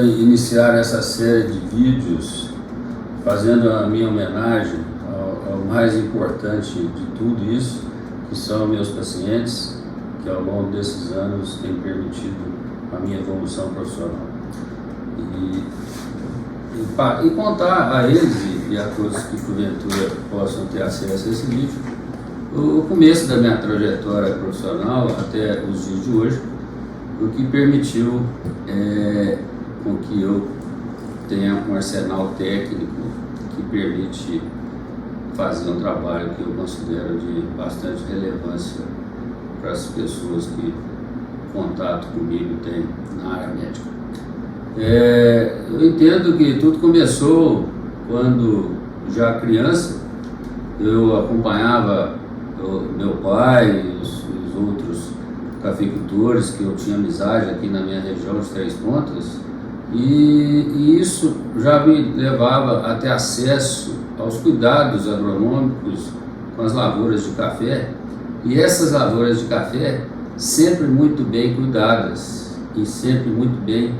iniciar essa série de vídeos fazendo a minha homenagem ao mais importante de tudo isso, que são meus pacientes, que ao longo desses anos têm permitido a minha evolução profissional. E contar a eles e a todos que porventura possam ter acesso a esse vídeo, o começo da minha trajetória profissional até os dias de hoje, o que permitiu com que eu tenha um arsenal técnico que permite fazer um trabalho que eu considero de bastante relevância para as pessoas que contato comigo têm na área médica. Eu entendo que tudo começou quando, já criança, eu acompanhava meu pai e os outros cafeicultores que eu tinha amizade aqui na minha região de Três Pontas, e isso já me levava a ter acesso aos cuidados agronômicos com as lavouras de café, e essas lavouras de café sempre muito bem cuidadas e sempre muito bem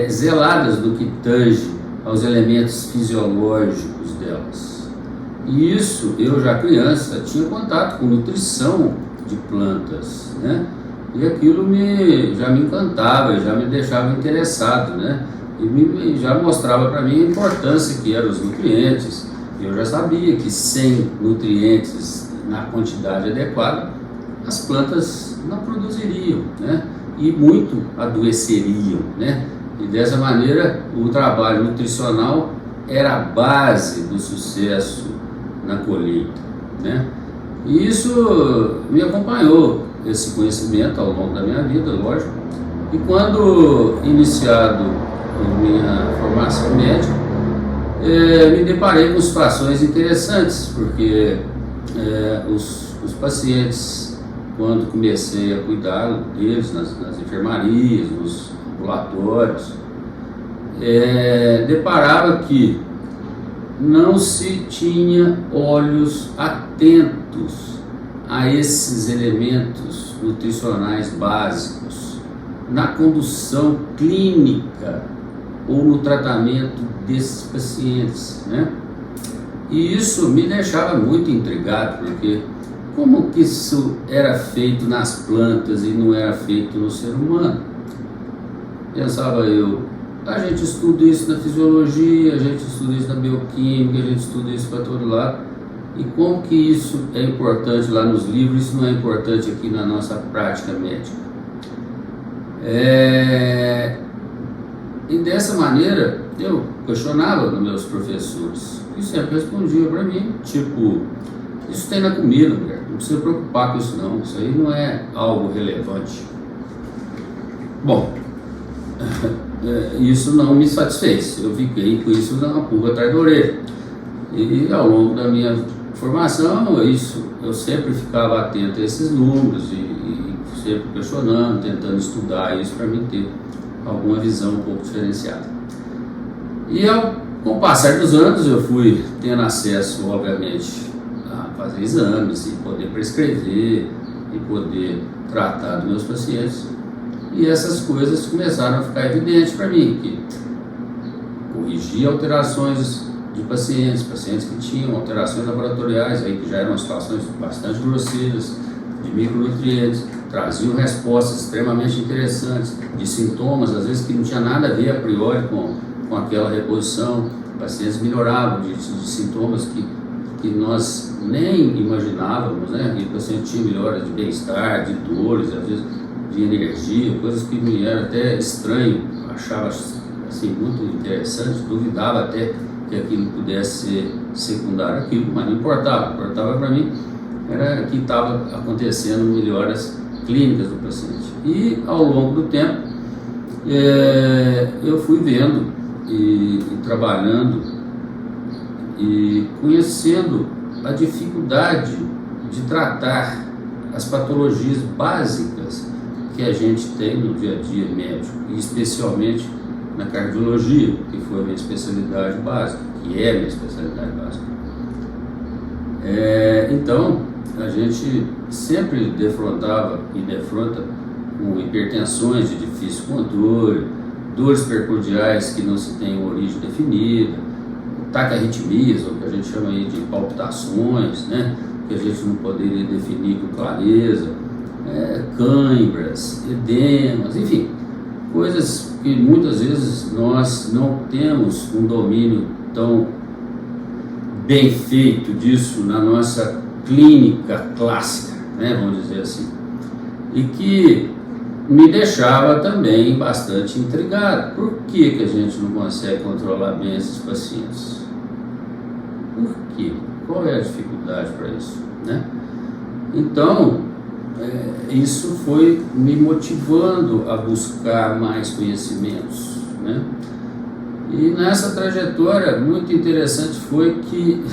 zeladas no que tange aos elementos fisiológicos delas. E isso, eu já criança, tinha contato com nutrição de plantas, né? E aquilo já me encantava, já me deixava interessado, né? E já mostrava para mim a importância que eram os nutrientes. Eu já sabia que sem nutrientes na quantidade adequada, as plantas não produziriam, né? E muito adoeceriam, né? E dessa maneira o trabalho nutricional era a base do sucesso na colheita, né? E isso me acompanhou, esse conhecimento, ao longo da minha vida, lógico. E quando iniciado a minha formação médica, me deparei com situações interessantes, porque os pacientes, quando comecei a cuidar deles nas enfermarias, nos ambulatórios, deparava que não se tinha olhos atentos a esses elementos nutricionais básicos na condução clínica ou no tratamento desses pacientes, né? E isso me deixava muito intrigado, porque como que isso era feito nas plantas e não era feito no ser humano? Pensava eu, a gente estuda isso na fisiologia, a gente estuda isso na bioquímica, a gente estuda isso para todo lado. E como que isso é importante lá nos livros, isso não é importante aqui na nossa prática médica? E dessa maneira eu questionava os meus professores, e sempre respondiam para mim, tipo, isso tem na comida, mulher, não precisa preocupar com isso não, isso aí não é algo relevante. Bom, isso não me satisfez, eu fiquei com isso na pulga atrás da orelha. E ao longo da minha formação, eu sempre ficava atento a esses números e sempre questionando, tentando estudar isso para mim ter alguma visão um pouco diferenciada. E com o passar dos anos eu fui tendo acesso, obviamente, a fazer exames e poder prescrever e poder tratar dos meus pacientes. E essas coisas começaram a ficar evidentes para mim, que corrigir alterações de pacientes que tinham alterações laboratoriais, aí que já eram situações bastante grosseiras, de micronutrientes, traziam respostas extremamente interessantes, de sintomas, às vezes que não tinha nada a ver a priori com aquela reposição. Pacientes melhoravam de sintomas que nós nem imaginávamos, né? E o paciente tinha melhora de bem-estar, de dores, às vezes de energia, coisas que me era até estranho, achava assim, muito interessante, duvidava até que aquilo pudesse ser secundário aquilo, mas não importava para mim era que estava acontecendo melhoras clínicas do paciente. E ao longo do tempo eu fui vendo e trabalhando e conhecendo a dificuldade de tratar as patologias básicas que a gente tem no dia a dia médico, e especialmente na cardiologia, que foi a minha especialidade básica, que é a minha especialidade básica. Então, a gente sempre defrontava e defronta com hipertensões de difícil controle, dores percordiais que não se tem origem definida, taquiarritmias, ou que a gente chama aí de palpitações, né, que a gente não poderia definir com clareza, cãibras, edemas, enfim, coisas que muitas vezes nós não temos um domínio tão bem feito disso na nossa clínica clássica, né, vamos dizer assim, e que me deixava também bastante intrigado. Por que a gente não consegue controlar bem esses pacientes? Por quê? Qual é a dificuldade para isso, né? Então, isso foi me motivando a buscar mais conhecimentos, né? E nessa trajetória, muito interessante foi que,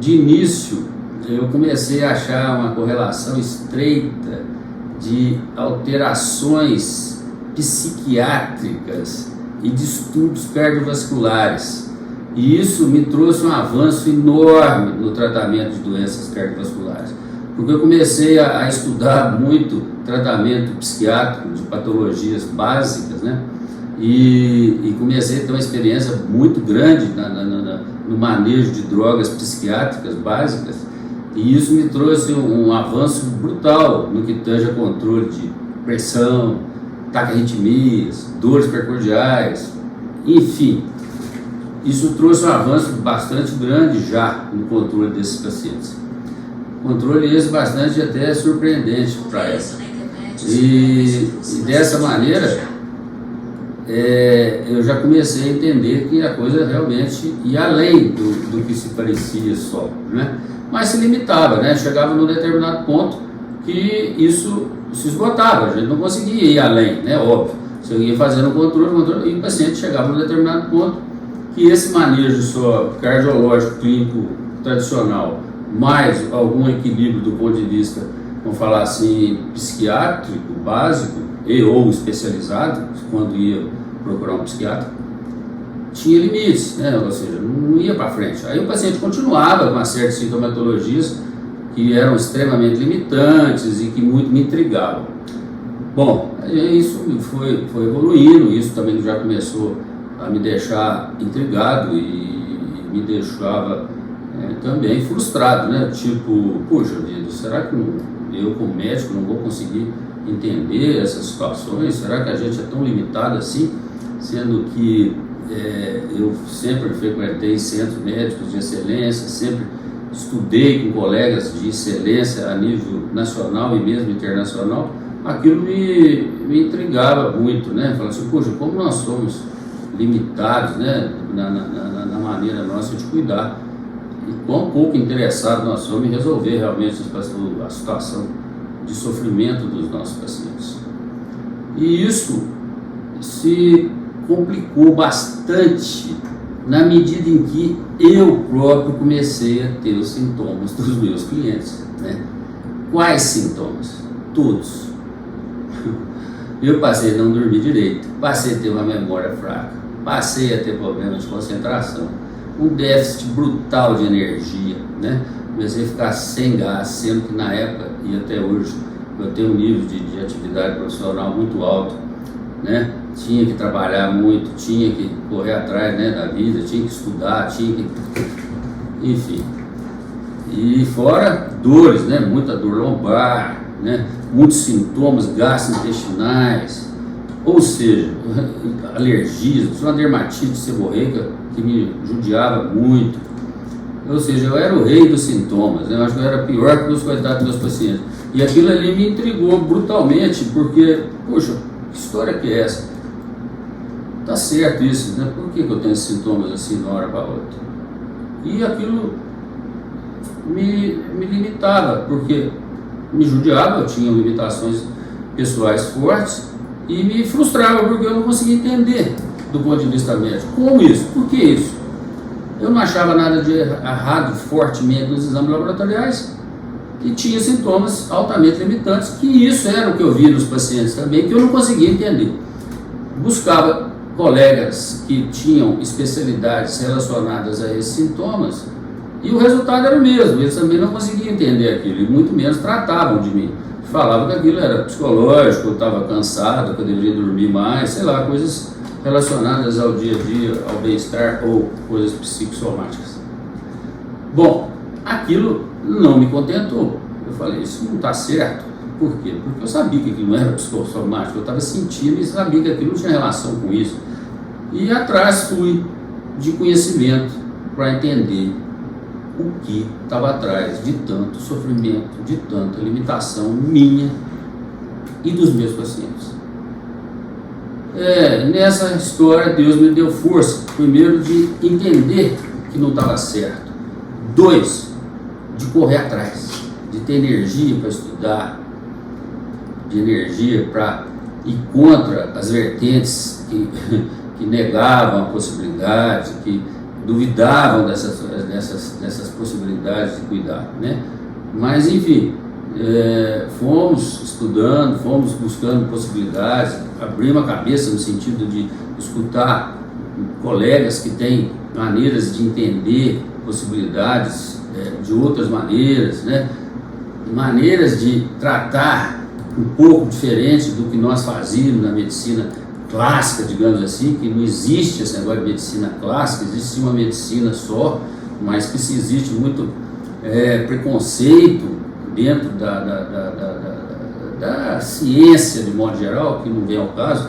de início, eu comecei a achar uma correlação estreita de alterações psiquiátricas e distúrbios cardiovasculares. E isso me trouxe um avanço enorme no tratamento de doenças cardiovasculares, porque eu comecei a estudar muito tratamento psiquiátrico de patologias básicas, né? E comecei a ter uma experiência muito grande no manejo de drogas psiquiátricas básicas, e isso me trouxe um avanço brutal no que tange a controle de pressão, taquiarritmias, dores percordiais, enfim. Isso trouxe um avanço bastante grande já no controle desses pacientes. Controle esse bastante até surpreendente para ela. E dessa maneira, eu já comecei a entender que a coisa realmente ia além do que se parecia só, né? Mas se limitava, né? Chegava num determinado ponto que isso se esgotava, a gente não conseguia ir além, né? Óbvio. Você ia fazendo o controle, e o paciente chegava num determinado ponto que esse manejo só cardiológico, clínico, tradicional, mais algum equilíbrio do ponto de vista, vamos falar assim, psiquiátrico, básico, e ou especializado, quando ia procurar um psiquiatra, tinha limites, né? Ou seja, não ia para frente. Aí o paciente continuava com uma série de sintomatologias que eram extremamente limitantes e que muito me intrigavam. Bom, isso foi evoluindo, isso também já começou a me deixar intrigado e me deixava também frustrado, né? Tipo, puxa vida, será que eu como médico não vou conseguir entender essas situações? Será que a gente é tão limitado assim? Sendo que eu sempre frequentei centros médicos de excelência, sempre estudei com colegas de excelência a nível nacional e mesmo internacional. Aquilo me intrigava muito, né? Falava assim, poxa, como nós somos limitados, né? na maneira nossa de cuidar, e quão pouco interessados nós somos em resolver realmente a situação de sofrimento dos nossos pacientes. E isso se complicou bastante na medida em que eu próprio comecei a ter os sintomas dos meus clientes, né? Quais sintomas? Todos. Eu passei a não dormir direito, passei a ter uma memória fraca, passei a ter problemas de concentração, um déficit brutal de energia, né? Comecei a ficar sem gás, sendo que na época e até hoje eu tenho um nível de atividade profissional muito alto, né? Tinha que trabalhar muito, tinha que correr atrás, né, da vida, tinha que estudar, enfim. E fora dores, né? Muita dor lombar, né? Muitos sintomas gastrointestinais, ou seja, alergias, uma dermatite seborreica que me judiava muito. Ou seja, eu era o rei dos sintomas, né? Eu acho que eu era pior que os coitados dos meus pacientes. E aquilo ali me intrigou brutalmente, porque, poxa, que história que é essa? Tá certo isso, né? Por que eu tenho esses sintomas assim de uma hora para outra? E aquilo me limitava, porque me judiava, eu tinha limitações pessoais fortes e me frustrava, porque eu não conseguia entender do ponto de vista médico. Como isso? Por que isso? Eu não achava nada de errado fortemente nos exames laboratoriais e tinha sintomas altamente limitantes, que isso era o que eu via nos pacientes também, que eu não conseguia entender. Buscava colegas que tinham especialidades relacionadas a esses sintomas e o resultado era o mesmo, eles também não conseguiam entender aquilo e muito menos tratavam de mim. Falavam que aquilo era psicológico, eu estava cansado, que eu deveria dormir mais, sei lá, coisas relacionadas ao dia a dia, ao bem-estar ou coisas psicossomáticas. Bom, aquilo não me contentou. Eu falei, isso não está certo. Por quê? Porque eu sabia que aquilo não era psicossomático, eu estava sentindo e sabia que aquilo não tinha relação com isso. E atrás fui de conhecimento para entender o que estava atrás de tanto sofrimento, de tanta limitação minha e dos meus pacientes. Nessa história Deus me deu força, primeiro de entender que não estava certo, 2, de correr atrás, de ter energia para estudar, de energia para ir contra as vertentes que negavam a possibilidade, que duvidavam dessas possibilidades de cuidar, né? Mas enfim, fomos estudando, fomos buscando possibilidades, abrimos a cabeça no sentido de escutar colegas que têm maneiras de entender possibilidades de outras maneiras, né? Maneiras de tratar um pouco diferente do que nós fazíamos na medicina clássica, digamos assim, que não existe esse negócio de medicina clássica, existe uma medicina só, mas que se existe muito preconceito dentro da ciência de modo geral, que não vem ao caso.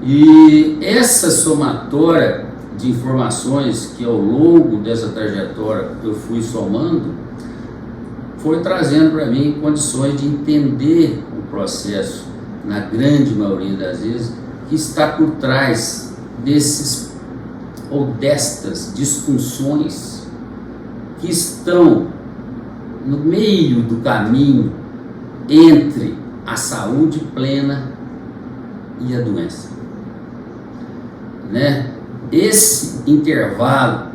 E essa somatória de informações que ao longo dessa trajetória eu fui somando, foi trazendo para mim condições de entender o processo, na grande maioria das vezes, que está por trás desses ou destas disfunções que estão no meio do caminho entre a saúde plena e a doença, né? Esse intervalo,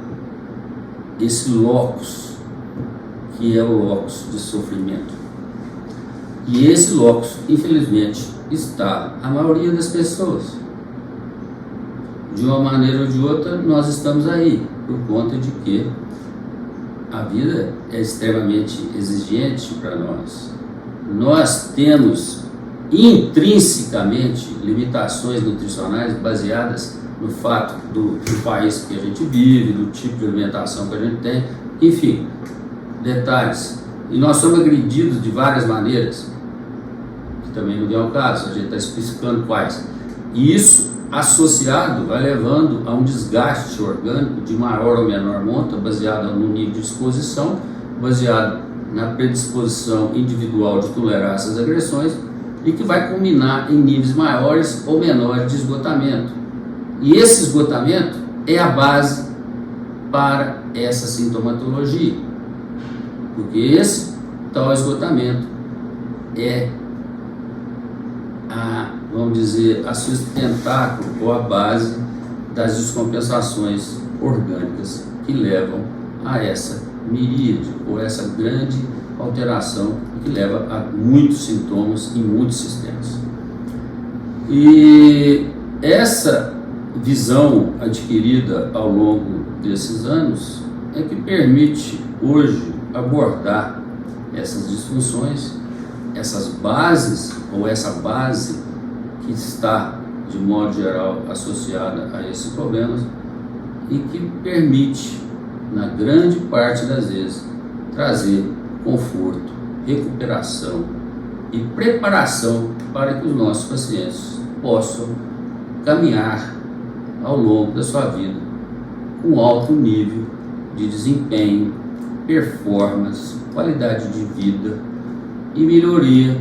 esse locus, que é o locus de sofrimento, e esse locus, infelizmente, está a maioria das pessoas. De uma maneira ou de outra, nós estamos aí, por conta de que a vida é extremamente exigente para nós. Nós temos intrinsecamente limitações nutricionais baseadas no fato do país que a gente vive, do tipo de alimentação que a gente tem, enfim, detalhes. E nós somos agredidos de várias maneiras, que também não vem ao caso, a gente está especificando quais. E isso, associado, vai levando a um desgaste orgânico de maior ou menor monta, baseado no nível de exposição, baseado na predisposição individual de tolerar essas agressões, e que vai culminar em níveis maiores ou menores de esgotamento. E esse esgotamento é a base para essa sintomatologia, porque esse tal esgotamento é vamos dizer, a sustentáculo ou a base das descompensações orgânicas que levam a essa miríade ou essa grande alteração que leva a muitos sintomas em muitos sistemas. E essa visão adquirida ao longo desses anos é que permite hoje abordar essas disfunções, essas bases ou essa base que está de modo geral associada a esses problemas e que permite, na grande parte das vezes, trazer conforto, recuperação e preparação para que os nossos pacientes possam caminhar ao longo da sua vida com alto nível de desempenho, performance, qualidade de vida e melhoria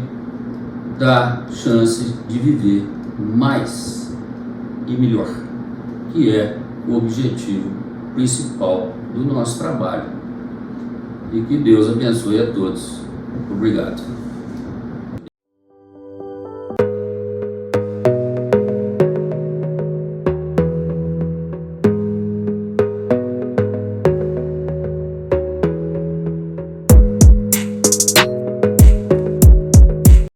da chance de viver mais e melhor, que é o objetivo principal do nosso trabalho. E que Deus abençoe a todos. Obrigado.